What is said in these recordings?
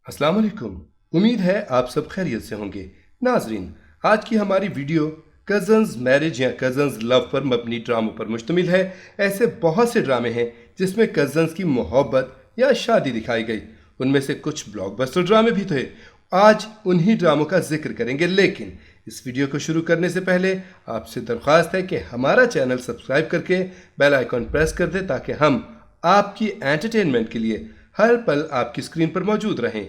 अस्सलाम वालेकुम। उम्मीद है आप सब खैरियत से होंगे। नाजरीन, आज की हमारी वीडियो कज़न्स मैरिज या कज़न्स लव पर मबनी ड्रामों पर मुश्तमिल है। ऐसे बहुत से ड्रामे हैं जिसमें कज़न्स की मोहब्बत या शादी दिखाई गई। उनमें से कुछ ब्लॉकबस्टर ड्रामे भी थे। आज उन्हीं ड्रामों का जिक्र करेंगे, लेकिन इस वीडियो को शुरू करने से पहले आपसे दरख्वास्त है कि हमारा चैनल सब्सक्राइब करके बेल आइकॉन प्रेस कर दें ताकि हम आपकी एंटरटेनमेंट के लिए हर पल आपकी स्क्रीन पर मौजूद रहें।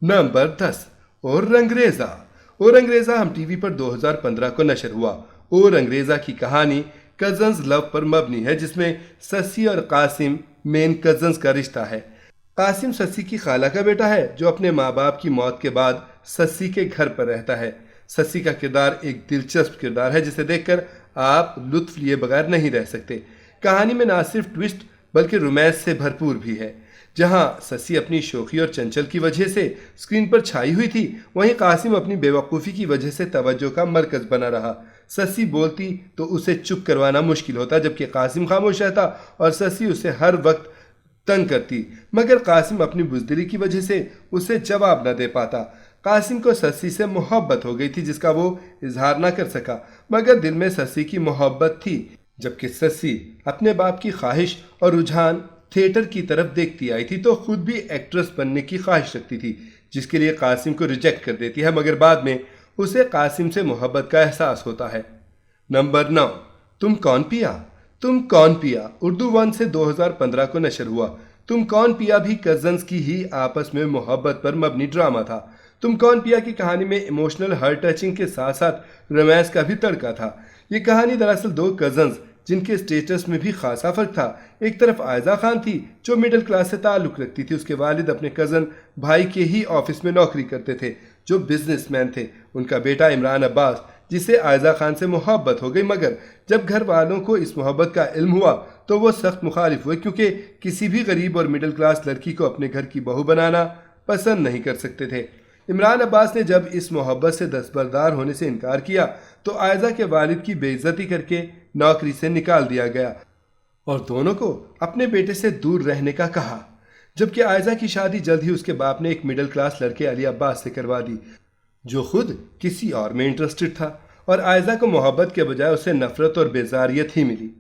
नंबर 10, और अंग्रेज़ा। और अंग्रेज़ा हम टीवी पर 2015 को नशर हुआ। और अंग्रेज़ा की कहानी कज़न्स लव पर मबनी है, जिसमें ससी और कासिम मेन कज़न्स का रिश्ता है। कासिम ससी की खाला का बेटा है जो अपने माँ बाप की मौत के बाद ससी के घर पर रहता है। ससी का किरदार एक दिलचस्प किरदार है जिसे देखकर आप लुत्फ लिए बगैर नहीं रह सकते। कहानी में ना सिर्फ ट्विस्ट बल्कि रोमांस से भरपूर भी है। जहां ससी अपनी शोखी और चंचल की वजह से स्क्रीन पर छाई हुई थी, वहीं कासिम अपनी बेवकूफ़ी की वजह से तवज्जो का मरकज़ बना रहा। ससी बोलती तो उसे चुप करवाना मुश्किल होता, जबकि कासिम खामोश रहता और ससी उसे हर वक्त तंग करती, मगर कासिम अपनी बुज़दिली की वजह से उसे जवाब न दे पाता। कासिम को ससी से मोहब्बत हो गई थी जिसका वो इजहार न कर सका, मगर दिल में ससी की मोहब्बत थी। जबकि ससी अपने बाप की ख्वाहिश और रुझान थिएटर की तरफ देखती आई थी, तो खुद भी एक्ट्रेस बनने की ख्वाहिश रखती थी, जिसके लिए कासिम को रिजेक्ट कर देती है, मगर बाद में उसे कासिम से मोहब्बत का एहसास होता है। नंबर 9, तुम कौन पिया। तुम कौन पिया उर्दू 1 से 2015 को नशर हुआ। तुम कौन पिया भी कज़न्स की ही आपस में मोहब्बत पर मबनी ड्रामा था। तुम कौन पिया की कहानी में इमोशनल हार्ट टचिंग के साथ साथ रोमांस का भी तड़का था। ये कहानी दरअसल दो कज़न्स जिनके स्टेटस में भी खासा फर्क था। एक तरफ आयजा खान थी जो मिडिल क्लास से ताल्लुक़ रखती थी। उसके वालिद अपने कज़न भाई के ही ऑफिस में नौकरी करते थे जो बिजनेसमैन थे। उनका बेटा इमरान अब्बास, जिसे आयजा खान से मोहब्बत हो गई, मगर जब घर वालों को इस मोहब्बत का इल्म हुआ तो वो सख्त मुखालिफ हुए, क्योंकि किसी भी गरीब और मिडिल क्लास लड़की को अपने घर की बहू बनाना पसंद नहीं कर सकते थे। इमरान अब्बास ने जब इस मोहब्बत से दस्तबरदार होने से इनकार किया तो आयजा के वालिद की बेइज्जती करके नौकरी से निकाल दिया गया और दोनों को अपने बेटे से दूर रहने का कहा। जबकि आयजा की शादी जल्द ही उसके बाप ने एक मिडिल क्लास लड़के अली अब्बास से करवा दी जो खुद किसी और में इंटरेस्टेड था, और आयजा को मोहब्बत के बजाय उसे नफरत और बेजारियत ही मिली।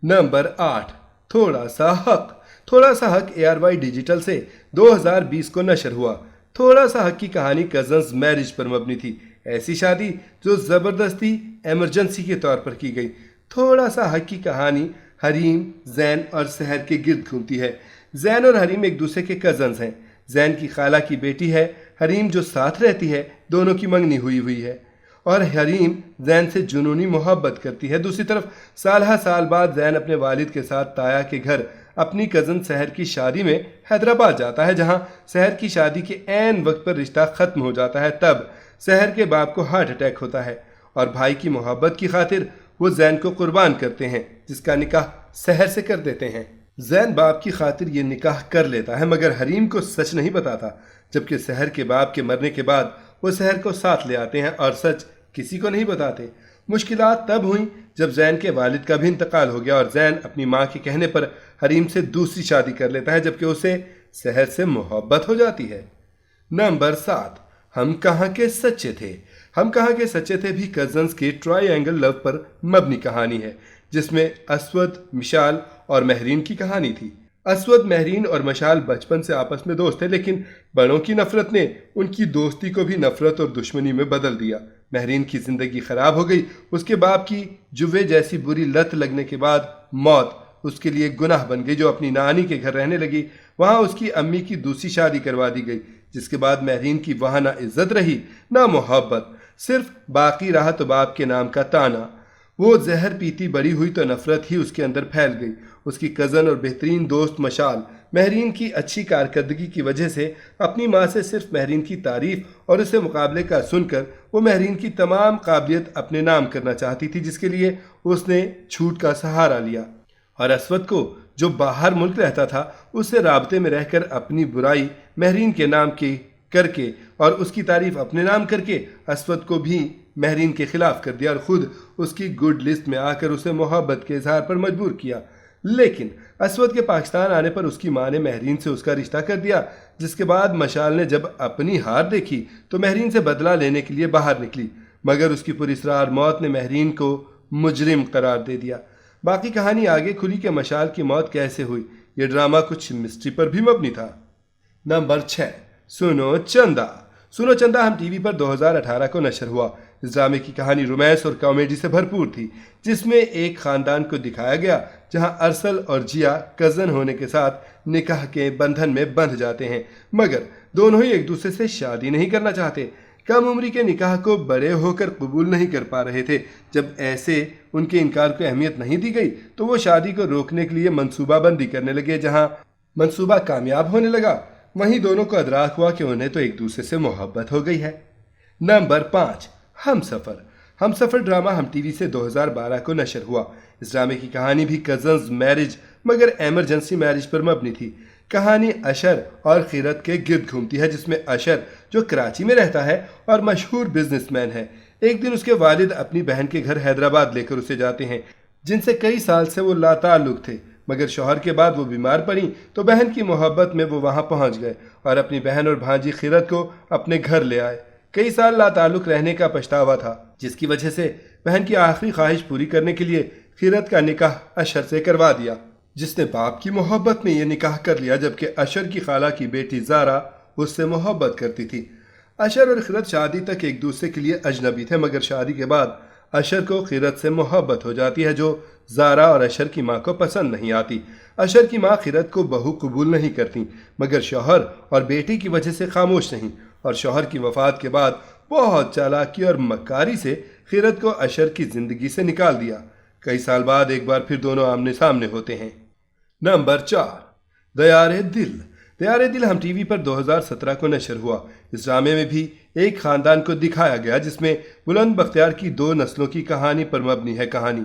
नंबर 8, थोड़ा सा हक। थोड़ा सा हक ARY डिजिटल से 2020 को नशर हुआ। थोड़ा सा हक की कहानी कज़न्स मैरिज पर मबनी थी, ऐसी शादी जो ज़बरदस्ती एमरजेंसी के तौर पर की गई। थोड़ा सा हक की कहानी हरीम, जैन और सहर के गिर्द घूमती है। जैन और हरीम एक दूसरे के कज़न्स हैं। जैन की खाला की बेटी है, हरीम जो साथ रहती है, दोनों की मंगनी हुई है और हरीम जैन से जुनूनी मोहब्बत करती है। दूसरी तरफ साल बाद जैन अपने वालिद के साथ ताया के घर अपनी कज़न सहर की शादी में हैदराबाद जाता है, जहां सहर की शादी के ऐन वक्त पर रिश्ता ख़त्म हो जाता है। तब सहर के बाप को हार्ट अटैक होता है और भाई की मोहब्बत की खातिर वो जैन को कुर्बान करते हैं, जिसका निकाह सहर से कर देते हैं। जैन बाप की खातिर ये निकाह कर लेता है, मगर हरीम को सच नहीं बताता, जबकि सहर के बाप के मरने के बाद वो सहर को साथ ले आते हैं और सच किसी को नहीं बताते। मुश्किलात तब हुई जब जैन के वालिद का भी इंतकाल हो गया और जैन अपनी माँ के कहने पर हरीम से दूसरी शादी कर लेता है, जबकि उसे सहर से मोहब्बत हो जाती है। नंबर 7, हम कहाँ के सच्चे थे। हम कहाँ के सच्चे थे भी कज़न्स के ट्रायंगल लव पर मबनी कहानी है, जिसमें असवद, मिशाल और महरीन की कहानी थी। असवद, महरीन और मशाल बचपन से आपस में दोस्त थे, लेकिन बड़ों की नफरत ने उनकी दोस्ती को भी नफरत और दुश्मनी में बदल दिया। महरीन की ज़िंदगी ख़राब हो गई। उसके बाप की जुए जैसी बुरी लत लगने के बाद मौत उसके लिए गुनाह बन गई, जो अपनी नानी के घर रहने लगी। वहाँ उसकी अम्मी की दूसरी शादी करवा दी गई, जिसके बाद महरीन की वहाँ ना इज्जत रही ना मोहब्बत, सिर्फ बाकी रहा तो बाप के नाम का ताना। वो जहर पीती बड़ी हुई तो नफरत ही उसके अंदर फैल गई। उसकी कज़न और बेहतरीन दोस्त मशाल महरीन की अच्छी कारकर्दगी की वजह से अपनी माँ से सिर्फ महरीन की तारीफ और उसे मुकाबले का सुनकर वो महरीन की तमाम काबिलियत अपने नाम करना चाहती थी, जिसके लिए उसने छूट का सहारा लिया। और असवद को, जो बाहर मुल्क रहता था, उससे राबते में रहकर अपनी बुराई महरीन के नाम की करके और उसकी तारीफ अपने नाम करके असवद को भी महरीन के खिलाफ कर दिया और खुद उसकी गुड लिस्ट में आकर उसे मोहब्बत के इजहार पर मजबूर किया। लेकिन असवद के पाकिस्तान आने पर उसकी माँ ने महरीन से उसका रिश्ता कर दिया, جس کے بعد مشال نے جب اپنی ہار دیکھی تو مہرین سے بدلہ لینے کے لیے باہر نکلی، مگر اس کی پراسرار موت نے مہرین کو مجرم قرار دے دیا۔ باقی کہانی آگے کھلی کہ مشال کی موت کیسے ہوئی۔ یہ ڈرامہ کچھ مسٹری پر بھی مبنی تھا۔ نمبر 6، سنو چندا۔ سنو چندا ہم ٹی وی پر 2018 کو نشر ہوا۔ اس ڈرامے کی کہانی رومانس اور کامیڈی سے بھرپور تھی، جس میں ایک خاندان کو دکھایا گیا جہاں ارسل اور جیا کزن ہونے کے ساتھ نکاح کے بندھن میں بندھ جاتے ہیں، مگر دونوں ہی ایک دوسرے سے شادی نہیں کرنا چاہتے۔ کم عمری کے نکاح کو بڑے ہو کر قبول نہیں کر پا رہے تھے۔ جب ایسے ان کے انکار کو اہمیت نہیں دی گئی تو وہ شادی کو روکنے کے لیے منصوبہ بندی کرنے لگے۔ جہاں منصوبہ کامیاب ہونے لگا وہیں دونوں کو ادراک ہوا کہ انہیں تو ایک دوسرے سے محبت ہو گئی ہے۔ نمبر 5، ہم سفر۔ ہم سفر ڈرامہ ہم ٹی وی سے 2012 کو نشر ہوا۔ اس ڈرامے کی کہانی بھی کزنز میرج مگر ایمرجنسی میرج پر مبنی تھی۔ کہانی اشر اور خیرت کے گرد گھومتی ہے، جس میں اشر جو کراچی میں رہتا ہے اور مشہور بزنس مین ہے، ایک دن اس کے والد اپنی بہن کے گھر حیدرآباد لے کر اسے جاتے ہیں، جن سے کئی سال سے وہ لاتعلق تھے، مگر شوہر کے بعد وہ بیمار پڑیں تو بہن کی محبت میں وہ وہاں پہنچ گئے اور اپنی بہن اور بھانجی خیرت کو اپنے گھر لے آئے۔ کئی سال لاتعلق رہنے کا پچھتاوا تھا، جس کی وجہ سے بہن کی آخری خواہش پوری کرنے کے لیے خیرت کا نکاح اشر سے کروا دیا، جس نے باپ کی محبت میں یہ نکاح کر لیا، جبکہ اشر کی خالہ کی بیٹی زارا اس سے محبت کرتی تھی۔ اشر اور خیرت شادی تک ایک دوسرے کے لیے اجنبی تھے، مگر شادی کے بعد اشر کو خیرت سے محبت ہو جاتی ہے، جو زارا اور اشر کی ماں کو پسند نہیں آتی۔ اشر کی ماں خیرت کو بہو قبول نہیں کرتی، مگر شوہر اور بیٹی کی وجہ سے خاموش نہیں، اور شوہر کی وفات کے بعد بہت چالاکی اور مکاری سے خیرت کو اشر کی زندگی سے نکال دیا۔ کئی سال بعد ایک بار پھر دونوں آمنے سامنے ہوتے ہیں۔ نمبر 4، دیار دل۔ دیار دل ہم ٹی وی پر 2017 کو نشر ہوا۔ اس ڈرامے میں بھی ایک خاندان کو دکھایا گیا، جس میں بلند بختیار کی 2 نسلوں کی کہانی پر مبنی ہے۔ کہانی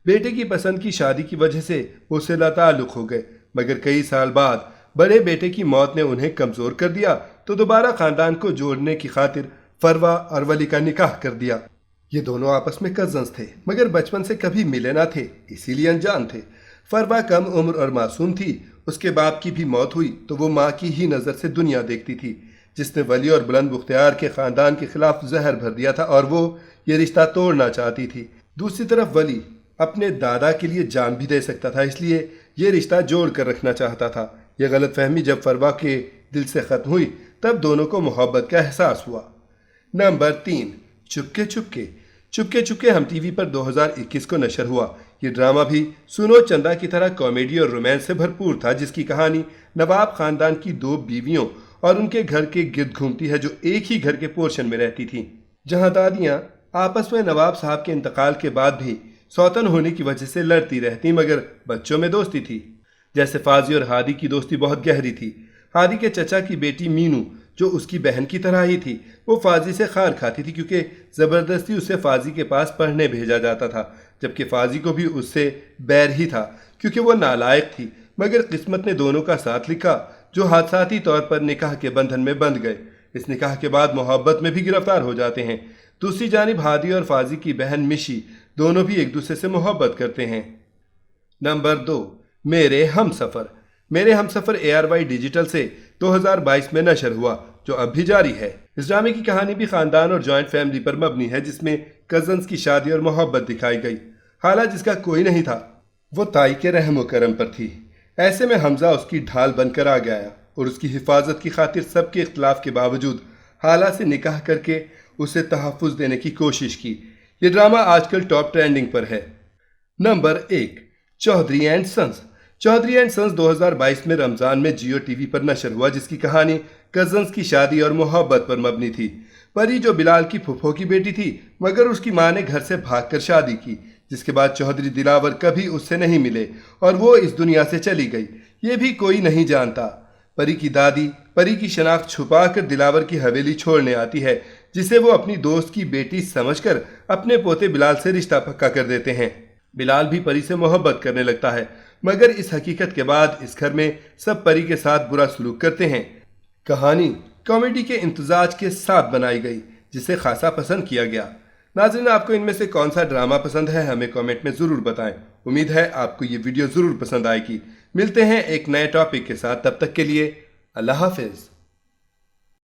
بیٹے کی پسند کی شادی کی وجہ سے وہ سے لاتعلق ہو گئے، مگر کئی سال بعد بڑے بیٹے کی موت نے انہیں کمزور کر دیا تو دوبارہ خاندان کو جوڑنے کی خاطر فروا اور ولی کا نکاح کر دیا۔ یہ دونوں آپس میں کزنز تھے، مگر بچپن سے کبھی ملے نہ تھے، اسی لیے انجان تھے۔ فروا کم عمر اور معصوم تھی، اس کے باپ کی بھی موت ہوئی تو وہ ماں کی ہی نظر سے دنیا دیکھتی تھی، جس نے ولی اور بلند بختیار کے خاندان کے خلاف زہر بھر دیا تھا اور وہ یہ رشتہ توڑنا چاہتی تھی۔ دوسری طرف ولی اپنے دادا کے لیے جان بھی دے سکتا تھا، اس لیے یہ رشتہ جوڑ کر رکھنا چاہتا تھا۔ یہ غلط فہمی جب فروا کے دل سے ختم ہوئی تب دونوں کو محبت کا احساس ہوا۔ نمبر 3، چپکے چپکے۔ چپکے چپکے ہم ٹی وی پر 2021 کو نشر ہوا۔ یہ ڈرامہ بھی سنو چندا کی طرح کامیڈی اور رومانس سے بھرپور تھا، جس کی کہانی نواب خاندان کی 2 بیویوں اور ان کے گھر کے گرد گھومتی ہے، جو ایک ہی گھر کے پورشن میں رہتی تھیں، جہاں دادیاں آپس میں نواب صاحب کے انتقال کے بعد بھی سوتن ہونے کی وجہ سے لڑتی رہتی، مگر بچوں میں دوستی تھی۔ جیسے فاضی اور ہادی کی دوستی بہت گہری تھی۔ ہادی کے چچا کی بیٹی مینو، جو اس کی بہن کی طرح ہی تھی، وہ فاضی سے خار کھاتی تھی کیونکہ زبردستی اسے فاضی کے پاس پڑھنے بھیجا جاتا تھا، جبکہ فاضی کو بھی اس سے بیر ہی تھا کیونکہ وہ نالائق تھی۔ مگر قسمت نے دونوں کا ساتھ لکھا، جو حادثاتی طور پر نکاح کے بندھن میں بندھ گئے۔ اس نکاح کے بعد محبت میں بھی گرفتار ہو جاتے ہیں۔ دوسری جانب ہادی اور فاضی کی بہن مشی دونوں بھی ایک دوسرے سے محبت کرتے ہیں۔ نمبر 2، میرے ہم سفر۔ میرے ہم سفر ARY ڈیجیٹل سے 2022 میں نشر ہوا، جو اب بھی جاری ہے۔ اس ڈرامے کی کہانی بھی خاندان اور جوائنٹ فیملی پر مبنی ہے، جس میں کزنز کی شادی اور محبت دکھائی گئی۔ خالہ جس کا کوئی نہیں تھا وہ تائی کے رحم و کرم پر تھی، ایسے میں حمزہ اس کی ڈھال بن کر آ گیا اور اس کی حفاظت کی خاطر سب کے اختلاف کے باوجود خالہ سے نکاح کر کے اسے تحفظ دینے کی کوشش کی۔ یہ ڈرامہ آج کل ٹاپ ٹرینڈنگ پر ہے۔ Number 1، Chaudhry and sons. Chaudhry and sons 2022 میں رمضان میں جیو ٹی وی پر نشر ہوا، جس کی کہانی کزنز کی شادی اور محبت پر مبنی تھی۔ پری جو بلال کی پھپھو کی بیٹی تھی، مگر اس کی ماں نے گھر سے بھاگ کر شادی کی، جس کے بعد چودھری دلاور کبھی اس سے نہیں ملے اور وہ اس دنیا سے چلی گئی۔ یہ بھی کوئی نہیں جانتا۔ پری کی دادی پری کی شناخت چھپا کر دلاور کی حویلی چھوڑنے آتی ہے، جسے وہ اپنی دوست کی بیٹی سمجھ کر اپنے پوتے بلال سے رشتہ پکا کر دیتے ہیں۔ بلال بھی پری سے محبت کرنے لگتا ہے، مگر اس حقیقت کے بعد اس گھر میں سب پری کے ساتھ برا سلوک کرتے ہیں۔ کہانی کامیڈی کے امتزاج کے ساتھ بنائی گئی، جسے خاصا پسند کیا گیا۔ ناظرین، آپ کو ان میں سے کون سا ڈرامہ پسند ہے ہمیں کامنٹ میں ضرور بتائیں۔ امید ہے آپ کو یہ ویڈیو ضرور پسند آئے گی۔ ملتے ہیں ایک نئے ٹاپک کے ساتھ، تب تک کے لیے اللہ حافظ.